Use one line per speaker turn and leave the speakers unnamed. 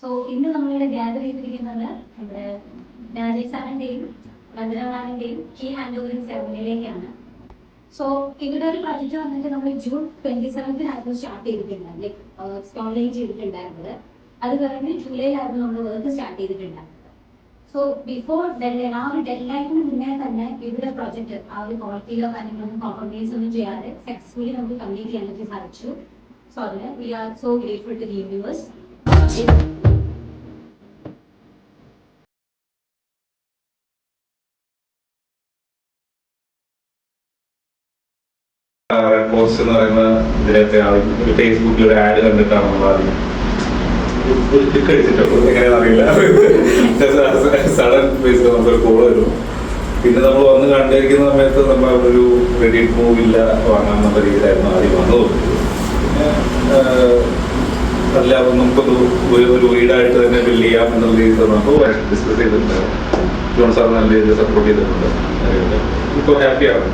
So ഇന്ന് നമ്മളിവിടെ gather ചെയ്തിരിക്കുന്നത് നമ്മുടെ രാജേഷ് സാറിന്റെയും വന്ദനമാറിന്റെയും കീ ഹാൻഡ് ഓവറിംഗ് സെറമണിയിലേക്കാണ്. സോ ഇവിടെ ഒരു പ്രൊജക്ട് വന്നിട്ട് നമ്മൾ ജൂൺ 27-നായിരുന്നു സ്റ്റാർട്ട് ചെയ്തിട്ടുണ്ടായിരുന്നു, ലൈക്ക് ഓൺലൈൻ ചെയ്തിട്ടുണ്ടായിരുന്നത്. അത് കഴിഞ്ഞ് ജൂലൈയിലായിരുന്നു നമ്മൾ വർക്ക് സ്റ്റാർട്ട് ചെയ്തിട്ടുണ്ടായിരുന്നത്. സോ ബിഫോർ ഡെഡ്ലൈൻ, ആ ഒരു ഡെഡ്ലൈനിന് മുന്നേ തന്നെ ഇവിടെ പ്രൊജക്ട് ആ ഒരു ക്വാളിറ്റിയിലോ കാര്യങ്ങളൊന്നും കോംപ്രമൈസ് ഒന്നും ചെയ്യാതെ സക്സസ്ഫുള്ളി നമുക്ക് കംപ്ലീറ്റ് ചെയ്യാനായിട്ട് സാധിച്ചു. സോ അതിന് we are so grateful to the universe.
Post എന്ന് പറയുന്ന ഇതിലൊക്കെ ആദ്യം ഫേസ്ബുക്കിൽ ഒരു ആഡ് കണ്ടിട്ടാണ് നമ്മൾ ആദ്യം ഒരു ക്ലിക്ക് അടിച്ചിട്ടുള്ളൂ. എങ്ങനെയാണെന്ന് അറിയില്ല, സഡൻ ബേസിൽ നമുക്കൊരു കോൾ വരും. പിന്നെ നമ്മൾ വന്ന് കണ്ടിരിക്കുന്ന സമയത്ത് നമ്മൾ ഒരു ക്രെഡിറ്റ് മൂവില്ല വാങ്ങാമെന്നുള്ള രീതിയിലായിരുന്നു ആദ്യം വന്നത്. പിന്നെ അല്ല നമുക്കൊരു വീടായിട്ട് തന്നെ ബിൽഡ് ചെയ്യാം എന്നുള്ള രീതിയിൽ നമുക്ക് ഡിസ്കസ് ചെയ്തിട്ടുണ്ട്. ജോൺ സാർ നല്ല രീതിയിൽ സപ്പോർട്ട് ചെയ്തിട്ടുണ്ട്. ഇപ്പോൾ ഹാപ്പിയാണ്.